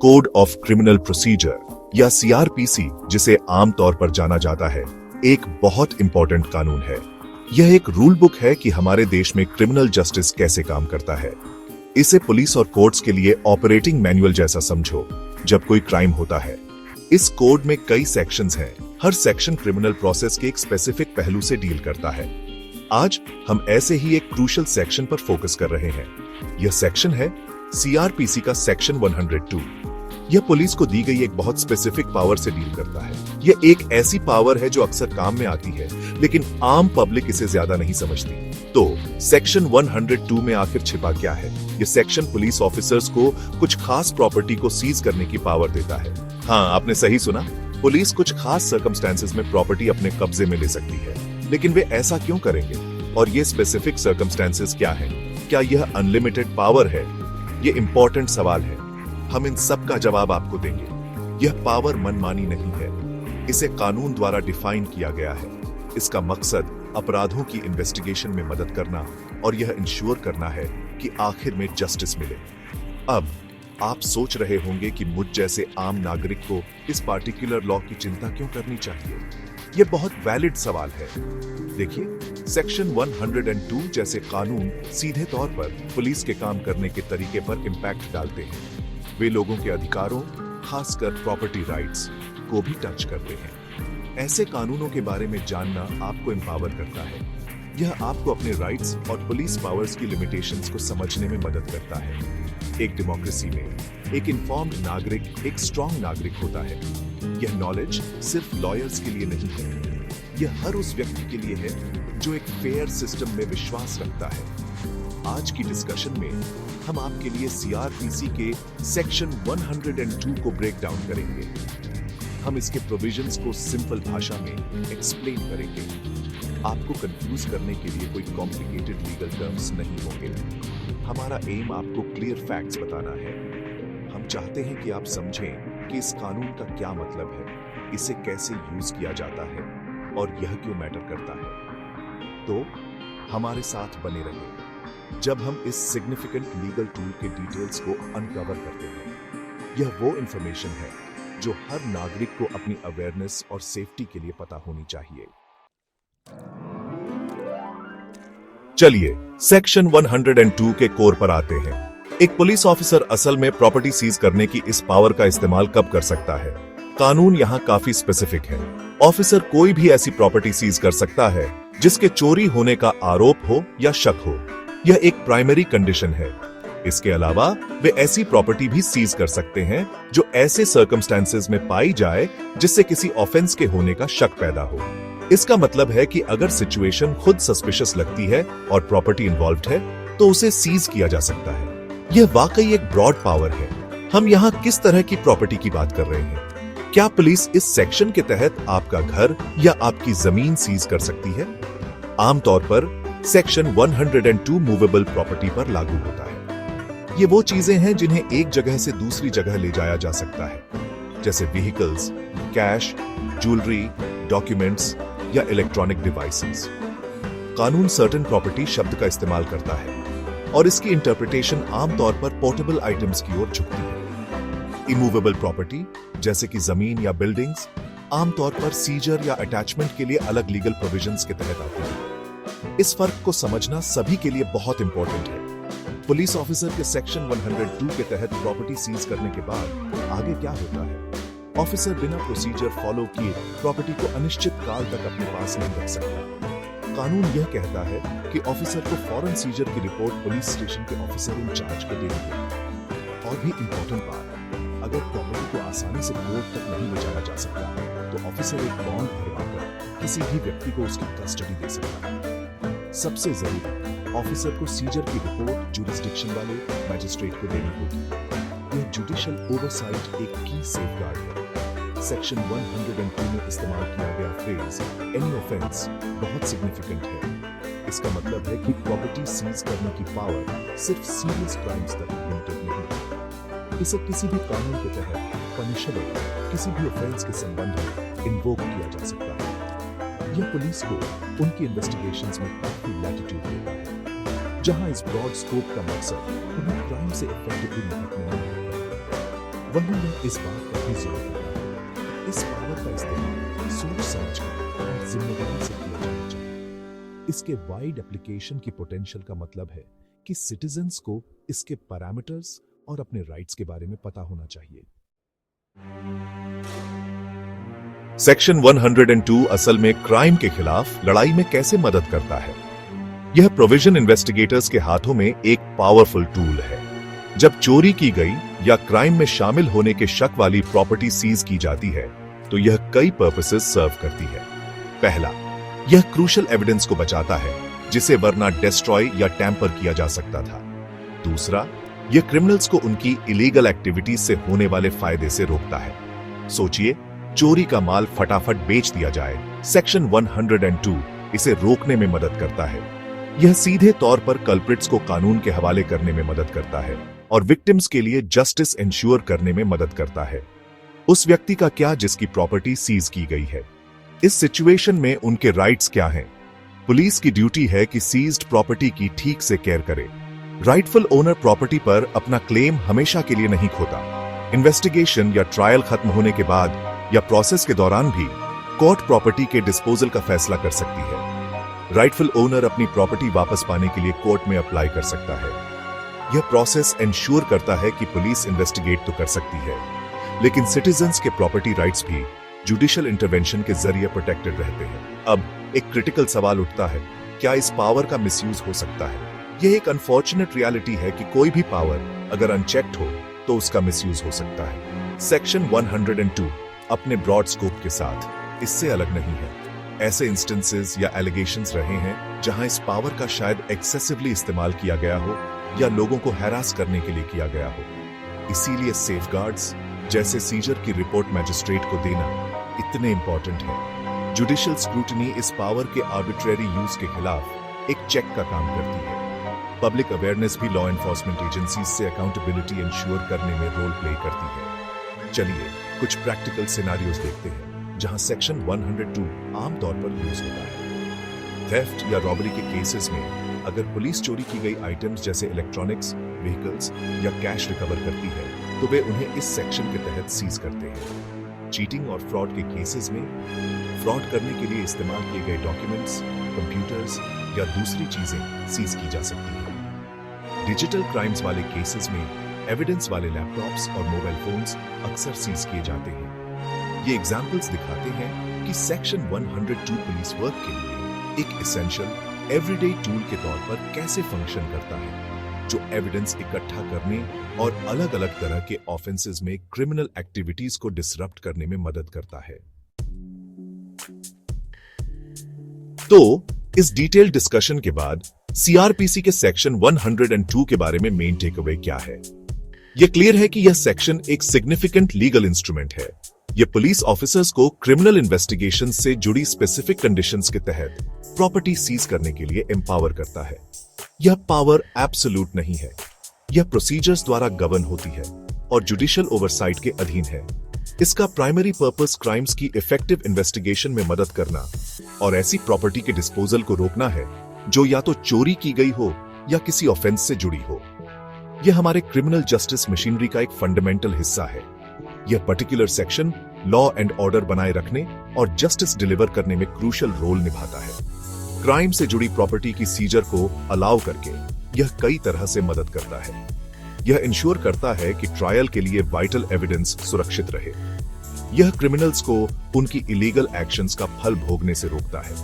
Code of criminal procedure या CrPC, जिसे आमतौर पर जाना जाता है, एक बहुत इंपॉर्टेंट कानून है। यह एक रूल बुक है कि हमारे देश में क्रिमिनल जस्टिस कैसे काम करता है। इसे पुलिस और कोर्ट्स के लिए ऑपरेटिंग मैनुअल जैसा समझो जब कोई क्राइम होता है। इस कोड में कई सेक्शंस हैं। हर सेक्शन क्रिमिनल प्रोसेस के एक स्पेसिफिक पहलू से डील करता है। आज हम ऐसे ही एक क्रूशियल सेक्शन पर फोकस कर रहे हैं। यह सेक्शन है सीआरपीसी का सेक्शन 102। यह पुलिस को दी गई एक बहुत स्पेसिफिक पावर से डील करता है। यह एक ऐसी पावर है जो अक्सर काम में आती है, लेकिन आम पब्लिक इसे ज्यादा नहीं समझती। तो सेक्शन 102 में आखिर छिपा क्या है? यह सेक्शन पुलिस ऑफिसर्स को कुछ खास प्रॉपर्टी को सीज करने की पावर देता है। हाँ, आपने सही सुना। पुलिस कुछ खास सर्कमस्टेंसेस में प्रॉपर्टी अपने कब्जे में ले सकती है, लेकिन वे ऐसा क्यों करेंगे? और ये स्पेसिफिक सर्कमस्टेंसेस क्या है? क्या यह अनलिमिटेड पावर है? ये इंपॉर्टेंट सवाल है। हम इन सब का जवाब आपको देंगे। यह पावर मनमानी नहीं है, इसे कानून द्वारा डिफाइन किया गया है। इसका मकसद अपराधों की इन्वेस्टिगेशन में मदद करना और यह इंश्योर करना है कि आखिर में जस्टिस मिले। अब आप सोच रहे होंगे कि मुझ जैसे आम नागरिक को इस पार्टिकुलर लॉ की चिंता क्यों करनी चाहिए? यह बहुत वैलिड सवाल है। देखिए, सेक्शन 102 जैसे कानून सीधे तौर पर पुलिस के काम करने के तरीके पर इंपैक्ट डालते हैं। वे लोगों के अधिकारों, खासकर प्रॉपर्टी राइट्स, को भी टच करते हैं। ऐसे कानूनों के बारे में जानना आपको एम्पावर करता है। यह आपको अपने राइट्स और पुलिस पावर्स की लिमिटेशंस को समझने में मदद करता है। एक डेमोक्रेसी में एक इन्फॉर्म्ड नागरिक एक स्ट्रॉन्ग नागरिक होता है। यह नॉलेज सिर्फ लॉयर्स के लिए नहीं है, यह हर उस व्यक्ति के लिए है जो एक फेयर सिस्टम में विश्वास रखता है। आज की डिस्कशन में हम आपके लिए सीआरपीसी के सेक्शन 102 को ब्रेक डाउन करेंगे। हम इसके प्रोविजंस को सिंपल भाषा में एक्सप्लेन करेंगे। आपको कंफ्यूज करने के लिए कोई कॉम्प्लिकेटेड लीगल टर्म्स नहीं होंगे। हमारा एम आपको क्लियर फैक्ट्स बताना है। हम चाहते हैं कि आप समझें कि इस कानून का क्या मतलब है, इसे कैसे यूज किया जाता है और यह क्यों मैटर करता है। तो हमारे साथ बने रहिए जब हम इस सिग्निफिकेंट लीगल टूल के डिटेल्स को अनकवर करते हैं। यह वो इंफॉर्मेशन है जो हर नागरिक को अपनी अवेयरनेस और सेफ्टी के लिए पता होनी चाहिए। चलिए सेक्शन 102 के कोर पर आते हैं। एक पुलिस ऑफिसर असल में प्रॉपर्टी सीज करने की इस पावर का इस्तेमाल कब कर सकता है? कानून यहाँ काफी स्पेसिफिक है। ऑफिसर कोई भी ऐसी प्रॉपर्टी सीज कर सकता है जिसके चोरी होने का आरोप हो या शक हो। यह एक प्राइमरी कंडीशन है। इसके अलावा वे ऐसी प्रॉपर्टी भी सीज कर सकते हैं जो ऐसे सर्कमस्टेंसेस में पाई जाए जिससे किसी ऑफेंस के होने का शक पैदा हो। इसका मतलब है कि अगर सिचुएशन खुद सस्पिशियस लगती है और प्रॉपर्टी इन्वॉल्व्ड है तो उसे सीज किया जा सकता है। यह वाकई एक ब्रॉड पावर है। हम यहाँ किस तरह की प्रॉपर्टी की बात कर रहे हैं? क्या पुलिस इस सेक्शन के तहत आपका घर या आपकी जमीन सीज कर सकती है? आमतौर पर सेक्शन 102 मूवेबल प्रॉपर्टी पर लागू होता है। ये वो चीजें हैं जिन्हें एक जगह से दूसरी जगह ले जाया जा सकता है, जैसे व्हीकल्स, कैश, ज्वेलरी, डॉक्यूमेंट्स या इलेक्ट्रॉनिक डिवाइसेस। कानून सर्टेन प्रॉपर्टी शब्द का इस्तेमाल करता है और इसकी इंटरप्रिटेशन आमतौर पर पोर्टेबल आइटम्स की ओर झुकती है। इमूवेबल प्रॉपर्टी जैसे कि जमीन या बिल्डिंग्स आमतौर पर सीजर या अटैचमेंट के लिए अलग लीगल प्रोविजंस के तहत आती है। इस फर्क को समझना सभी के लिए बहुत इंपॉर्टेंट है। पुलिस ऑफिसर के सेक्शन 102 के तहत प्रॉपर्टी सीज करने के बाद आगे क्या होता है? ऑफिसर बिना प्रोसीजर फॉलो किए प्रॉपर्टी को अनिश्चित काल तक अपने पास नहीं रख सकता। कानून यह कहता है कि ऑफिसर को फौरन सीजर की रिपोर्ट पुलिस स्टेशन के ऑफिसर इंचार्ज को देनी है। और भी इंपॉर्टेंट बात, अगर प्रॉपर्टी को आसानी से कोर्ट तक नहीं ले जाया जा सकता तो ऑफिसर एक बॉन्ड भरवाकर किसी भी व्यक्ति को उसकी कस्टडी दे सकता है। सबसे जरूरी, ऑफिसर को सीजर की रिपोर्ट जुरिस्डिक्शन वाले मैजिस्ट्रेट को देनी होगी। यह जुडिशियल ओवरसाइट एक की सेफगार्ड है। सेक्शन 102 में इस्तेमाल किया गया फ्रेज एनी ऑफेंस बहुत सिग्निफिकेंट है। इसका मतलब है कि प्रॉपर्टी सीज करने की पावर सिर्फ सीरियस क्राइम्स तक लिमिटेड नहीं है। इसे किसी भी कानून के तहत पनिशेबल किसी भी ऑफेंस के संबंध में इन्वोक किया जा सकता है। यह पुलिस को उनकी इन्वेस्टिगेशंस में काफी लैटिट्यूड देता है, जहां इस ब्रॉड स्कोप का मकसद उन्हें क्राइम से इफेक्टिवली निपटने में मदद करता है। वहीं मैं इस बात पर भी जोर देता हूं, इस पावर का इस्तेमाल सोच समझकर और जिम्मेदारी से किया जाना चाहिए। इसके वाइड एप्लीकेशन की पोटेंशियल का मतलब है कि सिटीजन्स को इसके पैरामीटर्स और अपने राइट्स के बारे में पता होना चाहिए। सेक्शन 102 असल में क्राइम के खिलाफ लड़ाई में कैसे मदद करता है? यह प्रोविजन इन्वेस्टिगेटर्स के हाथों में एक पावरफुल टूल है। जब चोरी की गई या क्राइम में शामिल होने के शक वाली प्रॉपर्टी सीज की जाती है, तो यह कई पर्पसेस सर्व करती है। पहला, यह क्रूशियल एविडेंस को बचाता है, जिसे वरना डिस्ट्रॉय या टैंपर किया जा सकता था। दूसरा, यह क्रिमिनल्स को उनकी इलीगल एक्टिविटीज से होने वाले फायदे से रोकता है। सोचिए, चोरी का माल फटाफट बेच दिया जाए। सेक्शन 102 इसे रोकने में मदद करता है। यह सीधे तौर पर कल्प्रिट्स को कानून के हवाले करने में मदद करता है और विक्टिम्स के लिए जस्टिस इंश्योर करने में मदद करता है। उस व्यक्ति का क्या जिसकी प्रॉपर्टी सीज की गई है? इस सिचुएशन में उनके राइट्स क्या हैं? पुलिस की ड्यूटी है कि सीज्ड प्रॉपर्टी की ठीक से केयर करे। राइटफुल ओनर प्रॉपर्टी पर अपना क्लेम हमेशा के लिए नहीं खोता। इन्वेस्टिगेशन या ट्रायल खत्म होने के बाद या प्रोसेस के दौरान भी कोर्ट प्रॉपर्टी के डिस्पोजल का फैसला कर सकती है। राइटफुल ओनर अपनी प्रॉपर्टी वापस पाने के लिए कोर्ट में अप्लाई कर सकता है। यह प्रोसेस इंश्योर करता है कि पुलिस इन्वेस्टिगेट तो कर सकती है, लेकिन सिटीजन्स के प्रॉपर्टी राइट्स भी जुडिशियल इंटरवेंशन के जरिए प्रोटेक्टेड रहते हैं। अब एक क्रिटिकल सवाल उठता है, क्या इस पावर का मिसयूज हो सकता है? यह एक अनफॉर्चुनेट रियलिटी है कि कोई भी पावर अगर अनचेक्ड हो तो उसका मिसयूज हो सकता है। सेक्शन 102 अपने ब्रॉड स्कोप के साथ इससे अलग नहीं है। ऐसे इंस्टेंसेस या एलिगेशंस रहे हैं जहां इस पावर का शायद एक्सेसिवली इस्तेमाल किया गया हो या लोगों को हैरास करने के लिए किया गया हो। इसीलिए सेफगार्ड्स जैसे सीजर की रिपोर्ट मैजिस्ट्रेट को देना इतने इंपॉर्टेंट है। जुडिशियल स्क्रूटनी इस पावर के आर्बिट्रेरी यूज के खिलाफ एक चेक का काम करती है। पब्लिक अवेयरनेस भी लॉ एनफोर्समेंट एजेंसीज से अकाउंटेबिलिटी इंश्योर करने में रोल प्ले करती है। चलिए कुछ प्रैक्टिकल सिनारियोज देखते हैं जहां सेक्शन 102 आमतौर पर यूज होता है। थेफ्ट या रॉबरी के केसेस में अगर पुलिस चोरी की गई आइटम्स जैसे इलेक्ट्रॉनिक्स, व्हीकल्स या कैश रिकवर करती है, तो वे उन्हें इस सेक्शन के तहत सीज करते हैं। चीटिंग और फ्रॉड के केसेस में फ्रॉड करने के लिए इस्तेमाल किए गए डॉक्यूमेंट्स, कंप्यूटर्स या दूसरी चीजें सीज की जा सकती हैं। डिजिटल क्राइम्स वाले केसेस में एविडेंस वाले लैपटॉप्स और मोबाइल फोन्स अक्सर सीज किए जाते हैं। ये एग्जाम्पल्स दिखाते हैं कि सेक्शन 102 पुलिस वर्क के लिए एक एसेंशियल एवरीडे टूल के तौर पर कैसे फंक्शन करता है, जो एविडेंस इकट्ठा करने और अलग अलग तरह के ऑफेंसेस में क्रिमिनल एक्टिविटीज को डिसरप्ट करने में मदद करता है। तो इस डिटेल डिस्कशन के बाद सीआरपीसी के सेक्शन 102 के बारे में मेन टेकअवे क्या है? यह क्लियर है कि यह सेक्शन एक सिग्निफिकेंट लीगल इंस्ट्रूमेंट है। यह पुलिस ऑफिसर्स को क्रिमिनल इन्वेस्टिगेशन से जुड़ी स्पेसिफिक कंडीशंस के तहत प्रॉपर्टी सीज करने के लिए एम्पावर करता है। यह पावर एब्सोल्यूट नहीं है। यह प्रोसीजर्स द्वारा गवर्न होती है और जुडिशियल ओवरसाइट के अधीन है। इसका प्राइमरी पर्पस क्राइम्स की इफेक्टिव इन्वेस्टिगेशन में मदद करना और ऐसी प्रॉपर्टी के डिस्पोजल को रोकना है जो या तो चोरी की गई हो या किसी ऑफेंस से जुड़ी हो। यह हमारे क्रिमिनल जस्टिस मशीनरी का एक फंडामेंटल हिस्सा है। यह particular section law and order बनाए रखने और जस्टिस डिलीवर करने में क्रूशियल रोल निभाता है। क्राइम से जुड़ी प्रॉपर्टी की सीजर को अलाउ करके यह कई तरह से मदद करता है। यह इंश्योर करता है कि ट्रायल के लिए वाइटल एविडेंस सुरक्षित रहे। यह क्रिमिनल्स को उनकी इलीगल एक्शंस का फल भोगने से रोकता है।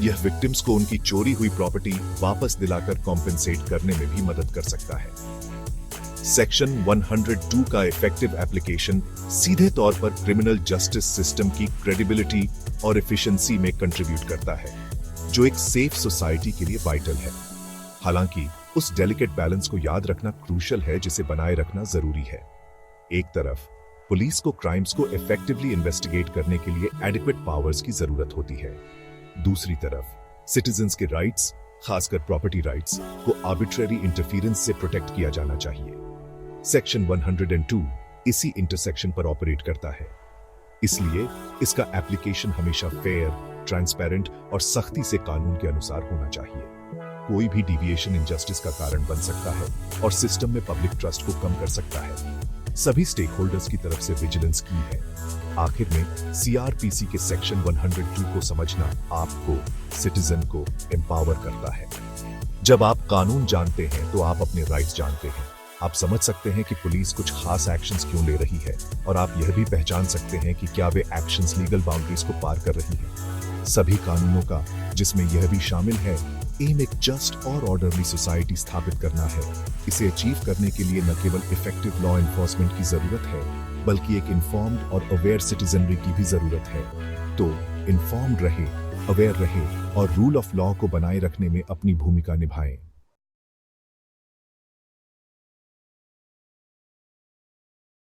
यह विक्टिम्स को उनकी चोरी हुई प्रॉपर्टी वापस दिलाकर कॉम्पेंसेट करने में भी मदद कर सकता है। सेक्शन 102 का इफेक्टिव एप्लीकेशन सीधे तौर पर क्रिमिनल जस्टिस सिस्टम की क्रेडिबिलिटी और एफिशिएंसी में कंट्रीब्यूट करता है, जो एक सेफ सोसाइटी के लिए वाइटल है। हालांकि उस डेलिकेट बैलेंस को याद रखना क्रूशियल है जिसे बनाए रखना जरूरी है। एक तरफ पुलिस को क्राइम्स को इफेक्टिवली इन्वेस्टिगेट करने के लिए एडिक्वेट पावर्स की जरूरत होती है। दूसरी तरफ सिटीजन्स के राइट्स, खासकर प्रॉपर्टी राइट्स, को आर्बिट्रेरी इंटरफेरेंस से प्रोटेक्ट किया जाना चाहिए। सेक्शन 102 इसी इंटरसेक्शन पर ऑपरेट करता है। इसलिए इसका एप्लीकेशन हमेशा फेयर, ट्रांसपेरेंट और सख्ती से कानून के अनुसार होना चाहिए। कोई भी डिविएशन इनजस्टिस का कारण बन सकता है और सिस्टम में पब्लिक ट्रस्ट को कम कर सकता है। सभी स्टेक होल्डर्स की तरफ से विजिलेंस की है। आखिर में सीआरपीसी के सेक्शन 102 को समझना आपको सिटीजन को एम्पावर करता है। जब आप कानून जानते हैं तो आप अपने राइट्स जानते हैं। आप समझ सकते हैं कि पुलिस कुछ खास एक्शंस क्यों ले रही है और आप यह भी पहचान सकते हैं कि क्या वे एक्शंस लीगल बाउंड्रीज को पार कर रही है। सभी कानूनों का, जिसमें यह भी शामिल है, एम एक जस्ट और ऑर्डरली सोसाइटी स्थापित करना है। इसे अचीव करने के लिए न केवल इफेक्टिव लॉ एनफोर्समेंट की जरूरत है, बल्कि एक इन्फॉर्म्ड और अवेयर सिटीजनरी की भी जरूरत है। तो इन्फॉर्म्ड रहे, अवेयर रहे और रूल ऑफ लॉ को बनाए रखने में अपनी भूमिका निभाएं।